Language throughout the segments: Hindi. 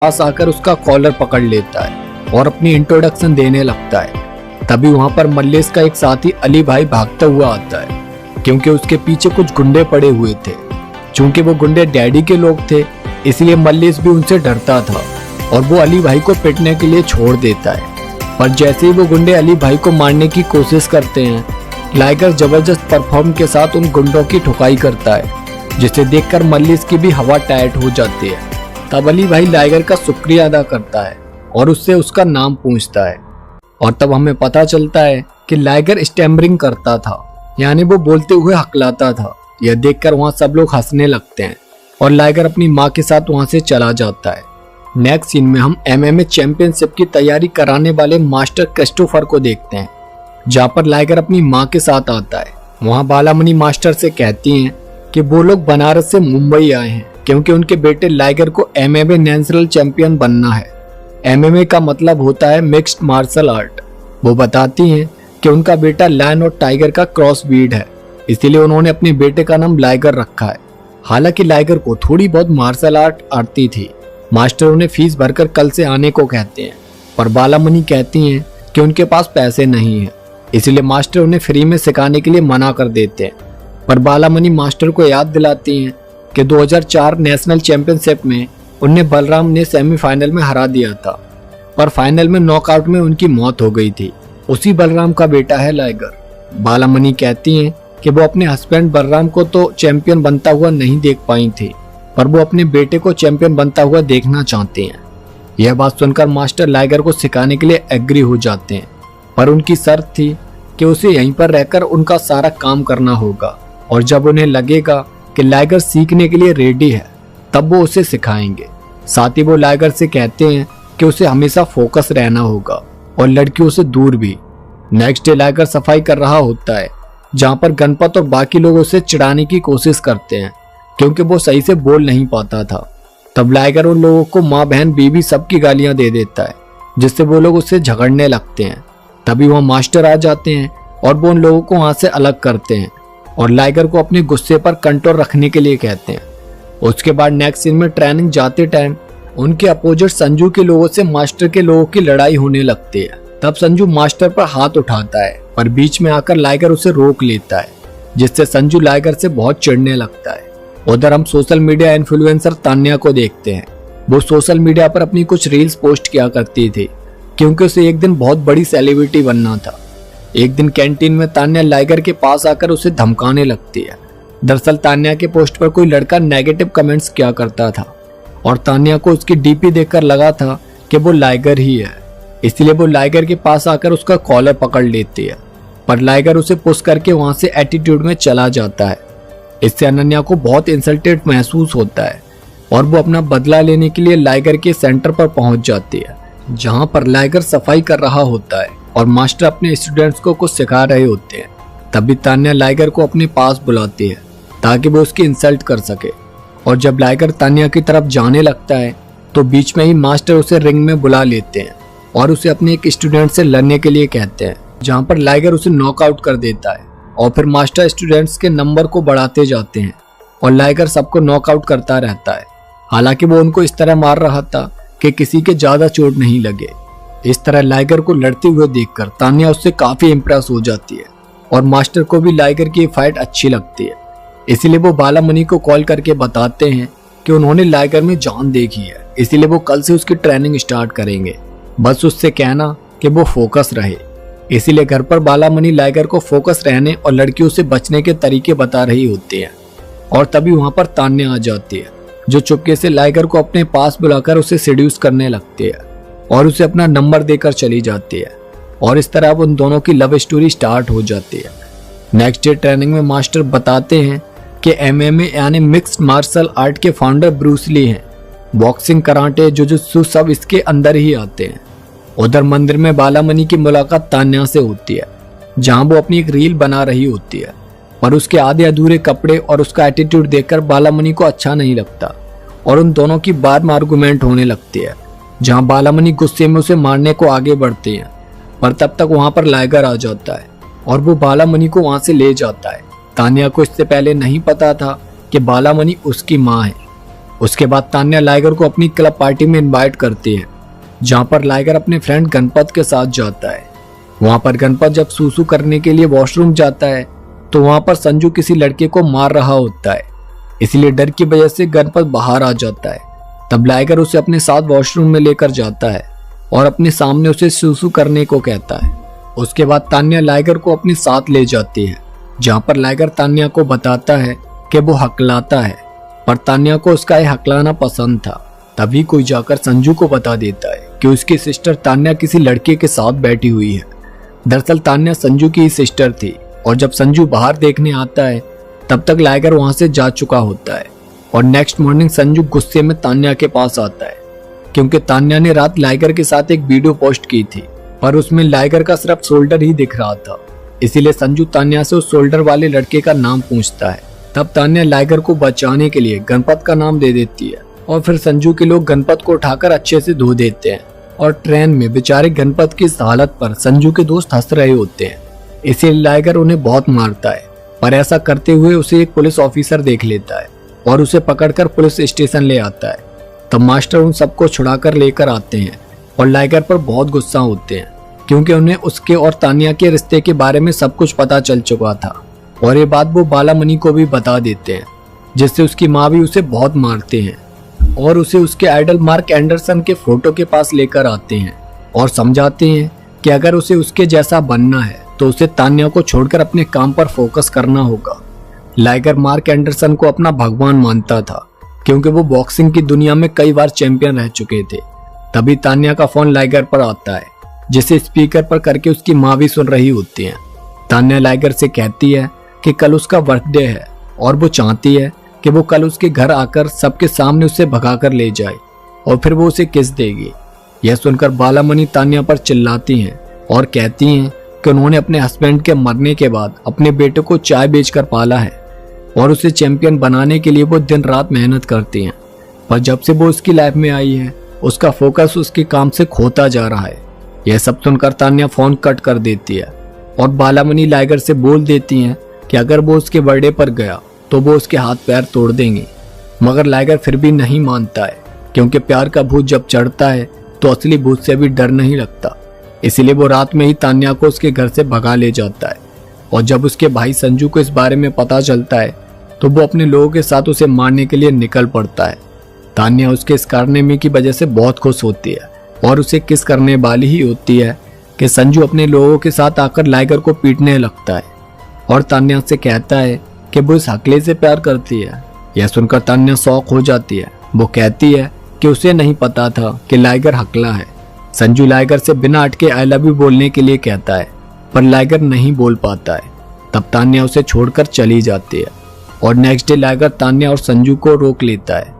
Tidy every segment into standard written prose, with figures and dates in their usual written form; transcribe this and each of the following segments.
पास आकर उसका कॉलर पकड़ लेता है और अपनी इंट्रोडक्शन देने लगता है। तभी वहां पर मल्लेश का एक साथी अली भाई भागता हुआ आता है, क्योंकि उसके पीछे कुछ गुंडे पड़े हुए थे। चूंकि वो गुंडे डैडी के लोग थे, इसलिए मल्लेश भी उनसे डरता था और वो अली भाई को पिटने के लिए छोड़ देता है। पर जैसे ही वो गुंडे अली भाई को मारने की कोशिश करते हैं, लाइगर जबरदस्त परफॉर्म के साथ उन गुंडों की ठुकाई करता है, जिसे देखकर मल्लेश की भी हवा टाइट हो जाती है। तब अली भाई लाइगर का शुक्रिया अदा करता है और उससे उसका नाम पूछता है। और तब हमें पता चलता है कि लाइगर स्टैमरिंग करता था, यानी वो बोलते हुए हकलाता था। यह देखकर वहाँ सब लोग हंसने लगते हैं और लाइगर अपनी माँ के साथ वहाँ से चला जाता है। नेक्स्ट सीन में हम MMA चैंपियनशिप की तैयारी कराने वाले मास्टर क्रिस्टोफर को देखते हैं, जहाँ पर लाइगर अपनी माँ के साथ आता है। वहाँ बालामणि मास्टर से कहती हैं कि वो लोग बनारस से मुंबई आए हैं, क्योंकि उनके बेटे लाइगर को MMA नेशनल चैंपियन बनना है। MMA का मतलब होता है मिक्स्ड मार्शल आर्ट। वो बताती हैं कि उनका बेटा लायन और टाइगर का क्रॉस ब्रीड है, इसीलिए उन्होंने अपने बेटे का नाम लाइगर रखा है। हालांकि लाइगर को थोड़ी बहुत मार्शल आर्ट आती थी। मास्टर उन्हें फीस भरकर कल से आने को कहते हैं, पर बालामणि कहती हैं कि उनके पास पैसे नहीं है, इसलिए मास्टर उन्हें फ्री में सिखाने के लिए मना कर देते हैं। पर बालामणि मास्टर को याद दिलाती हैं कि 2004 नेशनल चैंपियनशिप में उन्हें बलराम ने सेमीफाइनल में हरा दिया था, पर फाइनल में नॉकआउट में उनकी मौत हो गई थी। उसी बलराम का बेटा है लाइगर। बालामणि कहती हैं कि वो अपने हस्बैंड बलराम को तो चैंपियन बनता हुआ नहीं देख पाई थी, पर वो अपने बेटे को चैंपियन बनता हुआ देखना चाहते हैं। यह बात सुनकर मास्टर लाइगर को सिखाने के लिए एग्री हो जाते हैं, पर उनकी शर्त थी कि उसे यहीं पर रहकर उनका सारा काम करना होगा, और जब उन्हें लगेगा कि लाइगर सीखने के लिए रेडी है, तब वो उसे सिखाएंगे। साथ ही वो लाइगर से कहते हैं कि उसे हमेशा फोकस रहना होगा और लड़कियों से दूर भी। नेक्स्ट डे लाइगर सफाई कर रहा होता है, जहाँ पर गणपत और बाकी लोग उसे चिढ़ाने की कोशिश करते हैं, क्योंकि वो सही से बोल नहीं पाता था। तब लाइगर उन लोगों को माँ बहन बीवी सबकी गालियां दे देता है, जिससे वो लोग उससे झगड़ने लगते हैं। तभी वहाँ मास्टर आ जाते हैं और वो उन लोगों को वहाँ से अलग करते हैं और लाइगर को अपने गुस्से पर कंट्रोल रखने के लिए कहते हैं। उसके बाद नेक्स्ट सीन में ट्रेनिंग जाते टाइम उनके अपोजिट संजू के लोगों से मास्टर के लोगों की लड़ाई होने लगती है। तब संजू मास्टर पर हाथ उठाता है, पर बीच में आकर लाइगर उसे रोक लेता है, जिससे संजू लाइगर से बहुत चिढ़ने लगता है। उधर हम सोशल मीडिया इन्फ्लुएंसर तान्या को देखते हैं। वो सोशल मीडिया पर अपनी कुछ रील्स पोस्ट किया करती थी, क्योंकि उसे एक दिन बहुत बड़ी सेलिब्रिटी बनना था। एक दिन कैंटीन में तान्या लाइगर के पास आकर उसे धमकाने लगती है। दरअसल तान्या के पोस्ट पर कोई लड़का नेगेटिव कमेंट्स किया करता था और तान्या को उसकी डीपी देखकर लगा था कि वो लाइगर ही है, इसलिए वो लाइगर के पास आकर उसका कॉलर पकड़ लेती है। पर लाइगर उसे पुश करके वहां से एटीट्यूड में चला जाता है। इससे अनन्या को बहुत इंसल्टेड महसूस होता है और वो अपना बदला लेने के लिए लाइगर के सेंटर पर पहुंच जाती है, जहां पर लाइगर सफाई कर रहा होता है और मास्टर अपने स्टूडेंट्स को कुछ सिखा रहे होते हैं। तभी तान्या लाइगर को अपने पास बुलाती है ताकि वो उसकी इंसल्ट कर सके, और जब लाइगर तान्या की तरफ जाने लगता है तो बीच में ही मास्टर उसे रिंग में बुला लेते हैं और उसे अपने एक स्टूडेंट से लड़ने के लिए कहते हैं, जहां पर लाइगर उसे नॉकआउट कर देता है। और फिर मास्टर स्टूडेंट्स के नंबर को बढ़ाते जाते हैं और लाइगर सबको नॉकआउट करता रहता है। हालांकि वो उनको इस तरह मार रहा था कि किसी के ज्यादा चोट नहीं लगे। इस तरह लाइगर को लड़ते हुए देखकर तान्या उससे काफी इम्प्रेस हो जाती है और मास्टर को भी लाइगर की फाइट अच्छी लगती है। इसीलिए वो बालामणि को कॉल करके बताते हैं कि उन्होंने लाइगर में जान देखी है, इसीलिए वो कल से उसकी ट्रेनिंग स्टार्ट करेंगे। बस उससे कहना कि वो फोकस रहे। इसीलिए घर पर बालामणि लाइगर को फोकस रहने और लड़कियों से बचने के तरीके बता रही होती है। और तभी वहां पर तान्या आ जाती है, जो चुपके से लाइगर को अपने पास बुलाकर उसे सेड्यूस करने लगती है और उसे अपना नंबर देकर चली जाती है। और इस तरह अब उन दोनों की लव स्टोरी स्टार्ट हो जाती है। नेक्स्ट डे ट्रेनिंग में मास्टर बताते हैं कि MMA यानी मिक्स्ड मार्शल आर्ट के फाउंडर ब्रूस ली हैं। बॉक्सिंग, कराटे, जुजुत्सु सब इसके अंदर ही आते हैं। उधर मंदिर में बालामणि की मुलाकात तान्या से होती है, जहां वो अपनी एक रील बना रही होती है, पर उसके आधे अधूरे कपड़े और उसका एटीट्यूड देखकर बालामणि को अच्छा नहीं लगता और उन दोनों की बार में आर्गुमेंट होने लगती है, जहां बालामणि गुस्से में उसे मारने को आगे बढ़ते हैं। पर तब तक वहां पर लाइगर आ जाता है और वो बालामणि को वहां से ले जाता है। तान्या को इससे पहले नहीं पता था कि बालामणि उसकी माँ है। उसके बाद तान्या लाइगर को अपनी क्लब पार्टी में इनवाइट करती है, जहाँ पर लाइगर अपने फ्रेंड गणपत के साथ जाता है। वहाँ पर गणपत जब सूसू करने के लिए वॉशरूम जाता है तो वहाँ पर संजू किसी लड़के को मार रहा होता है, इसलिए डर की वजह से गणपत बाहर आ जाता है। तब लाइगर उसे अपने साथ वॉशरूम में लेकर जाता है और अपने सामने उसे सूसू करने को कहता है। उसके बाद तान्या लाइगर को अपने साथ ले जाती है, जहाँ पर लाइगर तान्या को बताता है कि वो हकलाता है, पर तान्या को उसका ये हकलाना पसंद था। तभी कोई जाकर संजू को बता देता है कि उसकी सिस्टर तान्या किसी लड़के के साथ बैठी हुई है। दरअसल तान्या संजू की ही सिस्टर थी, और जब संजू बाहर देखने आता है तब तक लाइगर वहां से जा चुका होता है। और नेक्स्ट मॉर्निंग संजू गुस्से में तान्या के पास आता है, क्योंकि तान्या ने रात लाइगर के साथ एक वीडियो पोस्ट की थी, पर उसमें लाइगर का सिर्फ शोल्डर ही दिख रहा था। इसीलिए संजू तान्या से उस शोल्डर वाले लड़के का नाम पूछता है। तब तान्या लाइगर को बचाने के लिए गणपत का नाम दे देती है, और फिर संजू के लोग गणपत को उठाकर अच्छे से धो देते हैं। और ट्रेन में बेचारे गणपत की इस हालत पर संजू के दोस्त हंस रहे होते हैं, इसीलिए लाइगर उन्हें बहुत मारता है। पर ऐसा करते हुए उसे एक पुलिस ऑफिसर देख लेता है और उसे पकड़कर पुलिस स्टेशन ले आता है। तब मास्टर उन सबको छुड़ाकर लेकर आते हैं और लाइगर पर बहुत गुस्सा होते हैं, क्योंकि उन्हें उसके और तान्या के रिश्ते के बारे में सब कुछ पता चल चुका था। और ये बात वो बालामणि को भी बता देते हैं, जिससे उसकी माँ भी उसे बहुत मारते हैं और उसे उसके आइडल मार्क एंडरसन के फोटो के पास लेकर आते हैं और समझाते हैं कि अगर उसे उसके जैसा बनना है तो उसे तान्या को छोड़कर अपने काम पर फोकस करना होगा। लाइगर मार्क एंडरसन को अपना भगवान मानता था, क्योंकि वो बॉक्सिंग की दुनिया में कई बार चैंपियन रह चुके थे। तभी तान्या का फोन लाइगर पर आता है, जिसे स्पीकर पर करके उसकी माँ भी सुन रही होती है। तान्या लाइगर से कहती है कि कल उसका बर्थडे है और वो चाहती है कि वो कल उसके घर आकर सबके सामने उसे भगाकर ले जाए और फिर वो उसे किस देगी। यह सुनकर बालामणि तान्या पर चिल्लाती हैं और कहती हैं कि उन्होंने अपने हस्बैंड के मरने के बाद अपने बेटे को चाय बेचकर पाला है और उसे चैंपियन बनाने के लिए वो दिन रात मेहनत करती हैं। पर जब से वो उसकी लाइफ में आई है उसका फोकस उसके काम से खोता जा रहा है। यह सब सुनकर तान्या फोन कट कर देती है और बालामणि लाइगर से बोल देती हैं कि अगर वो उसके बर्थडे पर गया तो वो उसके हाथ पैर तोड़ देंगे। मगर लाइगर फिर भी नहीं मानता है, क्योंकि प्यार का भूत जब चढ़ता है तो असली भूत से भी डर नहीं लगता। इसीलिए वो रात में ही तान्या को उसके घर से भगा ले जाता है। और जब उसके भाई संजू को इस बारे में पता चलता है तो वो अपने लोगों के साथ उसे मारने के लिए निकल पड़ता है। तान्या उसके इस कारनामे की वजह से बहुत खुश होती है और उसे किस करने वाली ही होती है कि संजू अपने लोगों के साथ आकर लाइगर को पीटने लगता है और तान्या से कहता है कि वो इस हकले से प्यार करती है। यह सुनकर तान्या शौक हो जाती है। वो कहती है कि उसे नहीं पता था कि लाइगर हकला है। संजू लाइगर से बिना अटके आई लव यू बोलने के लिए कहता है, पर लाइगर नहीं बोल पाता है। तब तान्या उसे छोड़कर चली जाती है और नेक्स्ट डे लाइगर तान्या और संजू को रोक लेता है,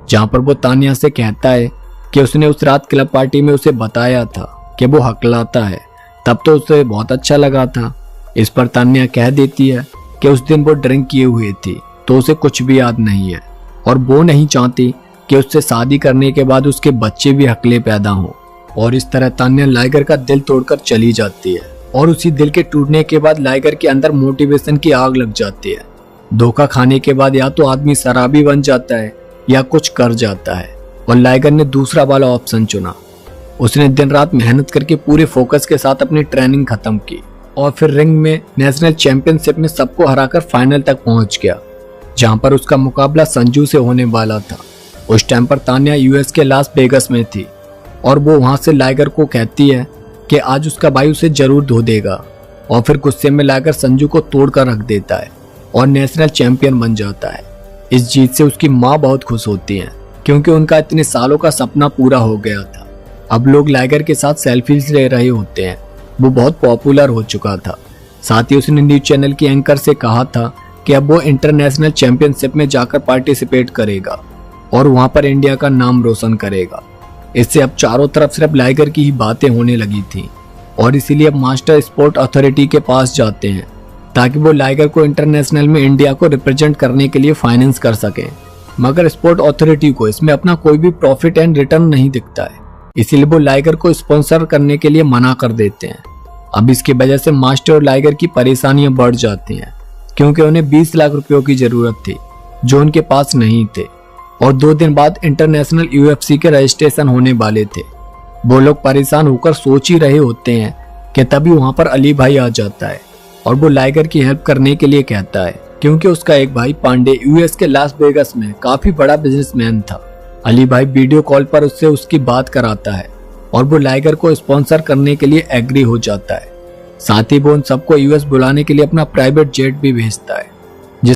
जहाँ पर वो तान्या से कहता है कि उसने उस रात क्लब पार्टी में उसे बताया था कि वो हकलाता है। तब तो उसे बहुत अच्छा लगा था। इस पर तान्या कह देती है कि उस दिन वो ड्रिंक किए हुए थी तो उसे कुछ भी याद नहीं है और वो नहीं चाहती कि उससे शादी करने के बाद उसके बच्चे भी हकले पैदा हों। और इस तरह तान्या लाइगर का दिल तोड़कर चली जाती है और उसी दिल के टूटने के बाद लाइगर के अंदर मोटिवेशन की आग लग जाती है। धोखा खाने के बाद या तो आदमी शराबी बन जाता है या कुछ कर जाता है, और लाइगर ने दूसरा वाला ऑप्शन चुना। उसने दिन रात मेहनत करके पूरे फोकस के साथ अपनी ट्रेनिंग खत्म की और फिर रिंग में नेशनल चैंपियनशिप में सबको हराकर फाइनल तक पहुंच गया, जहां पर उसका मुकाबला संजू से होने वाला था। उस टाइम पर तान्या यूएस के लास वेगास में थी और वो वहां से लाइगर को कहती है कि आज उसका भाई उसे जरूर धो देगा। और फिर गुस्से में लाइगर संजू को तोड़कर रख देता है और नेशनल चैंपियन बन जाता है। इस जीत से उसकी माँ बहुत खुश होती है, क्योंकि उनका इतने सालों का सपना पूरा हो गया था। अब लोग लाइगर के साथ सेल्फीज ले रहे होते हैं। वो बहुत पॉपुलर हो चुका था। साथ ही उसने न्यूज चैनल की एंकर से कहा था कि अब वो इंटरनेशनल चैंपियनशिप में जाकर पार्टिसिपेट करेगा और वहां पर इंडिया का नाम रोशन करेगा। इससे अब चारों तरफ सिर्फ लाइगर की ही बातें होने लगी थी और इसीलिए अब मास्टर स्पोर्ट अथॉरिटी के पास जाते हैं ताकि वो लाइगर को इंटरनेशनल में इंडिया को रिप्रेजेंट करने के लिए फाइनेंस कर सके। मगर स्पोर्ट अथॉरिटी को इसमें अपना कोई भी प्रॉफिट एंड रिटर्न नहीं दिखता है, इसीलिए वो लाइगर को स्पॉन्सर करने के लिए मना कर देते हैं। अब इसकी वजह से मास्टर और लाइगर की परेशानियां बढ़ जाती हैं, क्योंकि उन्हें 20 लाख रुपयों की जरूरत थी जो उनके पास नहीं थे। और 2 दिन बाद इंटरनेशनल UFC के रजिस्ट्रेशन होने वाले थे। वो लोग परेशान होकर सोच ही रहे होते हैं कि तभी वहां पर अली भाई आ जाता है और वो लाइगर की हेल्प करने के लिए कहता है, क्योंकि उसका एक भाई पांडे यूएस के लास वेगास में काफी बड़ा बिजनेसमैन था। अली भाई वीडियो कॉल पर उससे उसकी बात कराता है और वो लाइगर को स्पॉन्सर करने के लिए एग्री हो जाता है। साथ ही वो उन सबको यूएस बुलाने के लिए अपना प्राइवेट जेट भी भेजता है।